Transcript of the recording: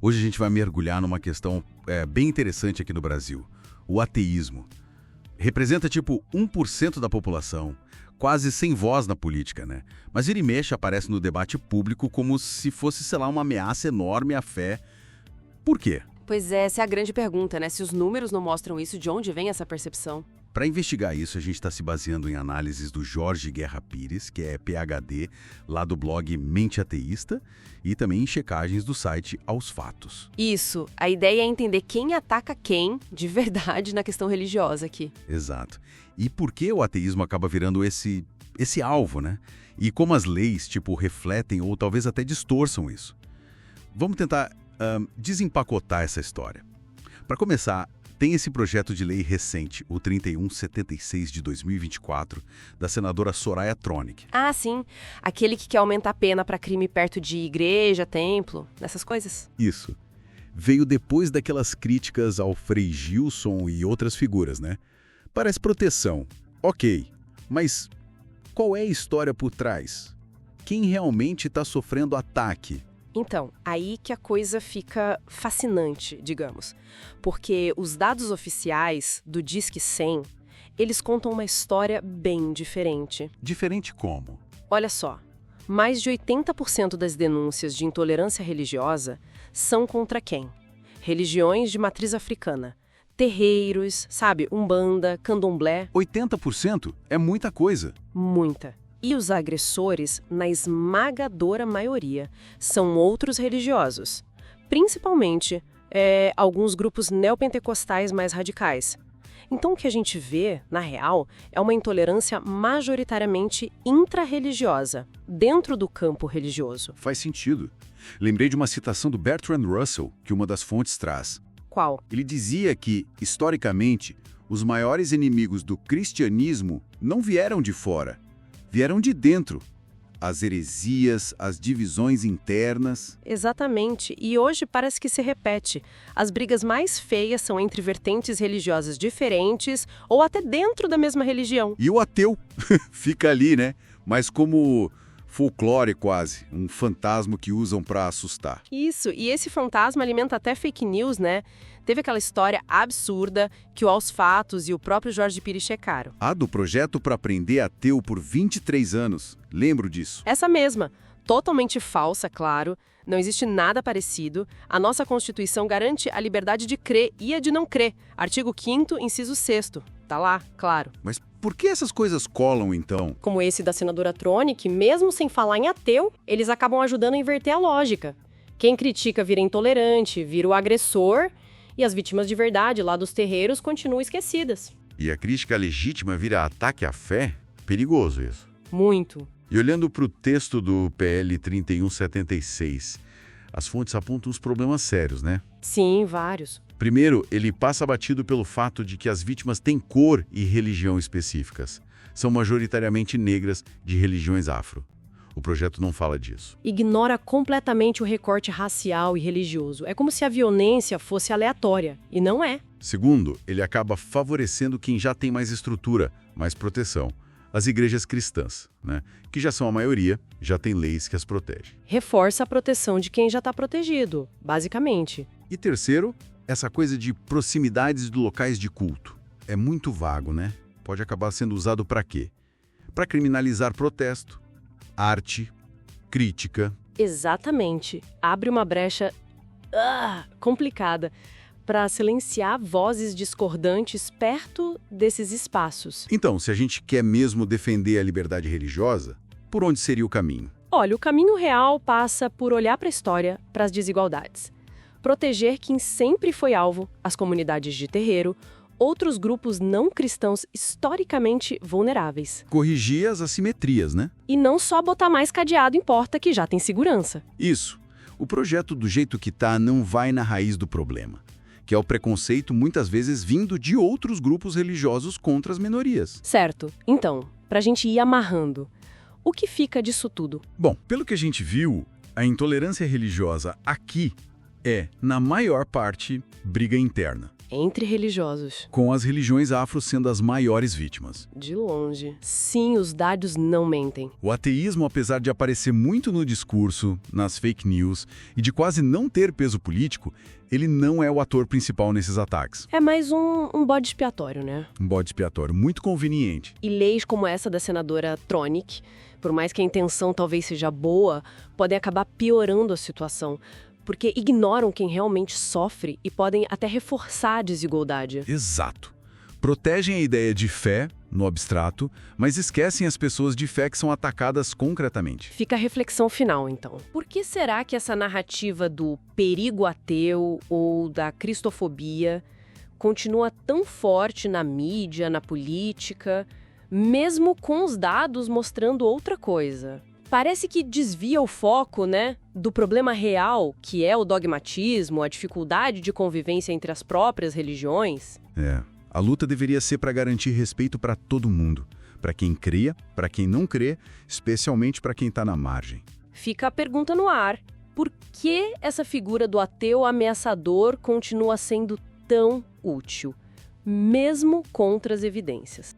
Hoje a gente vai mergulhar numa questão bem interessante aqui no Brasil. O ateísmo. Representa tipo 1% da população, quase sem voz na política, né? Mas vira e mexe aparece no debate público como se fosse, sei lá, uma ameaça enorme à fé. Por quê? Pois é, essa é a grande pergunta, né? Se os números não mostram isso, de onde vem essa percepção? Para investigar isso, a gente está se baseando em análises do Jorge Guerra Pires, que é PhD, lá do blog Mente Ateísta, e também em checagens do site Aos Fatos. Isso, a ideia é entender quem ataca quem, de verdade, na questão religiosa aqui. Exato. E por que o ateísmo acaba virando esse alvo, né? E como as leis, refletem ou talvez até distorçam isso. Vamos tentar desempacotar essa história. Para começar, tem esse projeto de lei recente, o 3176 de 2024, da senadora Soraya Tronic. Ah, sim. Aquele que quer aumentar a pena para crime perto de igreja, templo, dessas coisas. Isso. Veio depois daquelas críticas ao Frei Gilson e outras figuras, né? Parece proteção. Ok. Mas qual é a história por trás? Quem realmente está sofrendo ataque? Então, aí que a coisa fica fascinante, digamos. Porque os dados oficiais do Disque 100, eles contam uma história bem diferente. Diferente como? Olha só, mais de 80% das denúncias de intolerância religiosa são contra quem? Religiões de matriz africana. Terreiros, sabe, umbanda, candomblé. 80% é muita coisa. Muita. E os agressores, na esmagadora maioria, são outros religiosos. Principalmente, alguns grupos neopentecostais mais radicais. Então o que a gente vê, na real, é uma intolerância majoritariamente intrarreligiosa, dentro do campo religioso. Faz sentido. Lembrei de uma citação do Bertrand Russell, que uma das fontes traz. Qual? Ele dizia que, historicamente, os maiores inimigos do cristianismo não vieram de fora. Vieram de dentro. As heresias, as divisões internas. Exatamente. E hoje parece que se repete. As brigas mais feias são entre vertentes religiosas diferentes ou até dentro da mesma religião. E o ateu fica ali, né? Mas como folclore quase, um fantasma que usam para assustar. Isso, e esse fantasma alimenta até fake news, né? Teve aquela história absurda que o Aos Fatos e o próprio Jorge Pires checaram. Ah, do projeto para prender ateu por 23 anos. Lembro disso. Essa mesma. Totalmente falsa, claro. Não existe nada parecido. A nossa Constituição garante a liberdade de crer e a de não crer. Artigo 5º, inciso 6º. Tá lá, claro. Mas por que essas coisas colam, então? Como esse da senadora Tronic, mesmo sem falar em ateu, eles acabam ajudando a inverter a lógica. Quem critica vira intolerante, vira o agressor, e as vítimas de verdade lá dos terreiros continuam esquecidas. E a crítica legítima vira ataque à fé? Perigoso isso. Muito. E olhando para o texto do PL 3176, as fontes apontam uns problemas sérios, né? Sim, vários. Primeiro, ele passa batido pelo fato de que as vítimas têm cor e religião específicas. São majoritariamente negras de religiões afro. O projeto não fala disso. Ignora completamente o recorte racial e religioso. É como se a violência fosse aleatória, e não é. Segundo, ele acaba favorecendo quem já tem mais estrutura, mais proteção. As igrejas cristãs, né? Que já são a maioria, já tem leis que as protegem. Reforça a proteção de quem já está protegido, basicamente. E terceiro, essa coisa de proximidades de locais de culto. É muito vago, né? Pode acabar sendo usado para quê? Para criminalizar protesto, arte, crítica. Exatamente. Abre uma brecha complicada para silenciar vozes discordantes perto desses espaços. Então, se a gente quer mesmo defender a liberdade religiosa, por onde seria o caminho? Olha, o caminho real passa por olhar para a história, para as desigualdades. Proteger quem sempre foi alvo, as comunidades de terreiro, outros grupos não cristãos historicamente vulneráveis. Corrigir as assimetrias, né? E não só botar mais cadeado em porta que já tem segurança. Isso. O projeto do jeito que tá não vai na raiz do problema, que é o preconceito muitas vezes vindo de outros grupos religiosos contra as minorias. Certo. Então, pra gente ir amarrando, o que fica disso tudo? Bom, pelo que a gente viu, a intolerância religiosa aqui é, na maior parte, briga interna. Entre religiosos. Com as religiões afro sendo as maiores vítimas. De longe. Sim, os dados não mentem. O ateísmo, apesar de aparecer muito no discurso, nas fake news e de quase não ter peso político, ele não é o ator principal nesses ataques. É mais um bode expiatório, né? Um bode expiatório muito conveniente. E leis como essa da senadora Tronic, por mais que a intenção talvez seja boa, podem acabar piorando a situação, porque ignoram quem realmente sofre e podem até reforçar a desigualdade. Exato. Protegem a ideia de fé, no abstrato, mas esquecem as pessoas de fé que são atacadas concretamente. Fica a reflexão final, então. Por que será que essa narrativa do perigo ateu ou da cristofobia continua tão forte na mídia, na política, mesmo com os dados mostrando outra coisa? Parece que desvia o foco, né, do problema real, que é o dogmatismo, a dificuldade de convivência entre as próprias religiões. A luta deveria ser para garantir respeito para todo mundo, para quem crê, para quem não crê, especialmente para quem está na margem. Fica a pergunta no ar: por que essa figura do ateu ameaçador continua sendo tão útil, mesmo contra as evidências?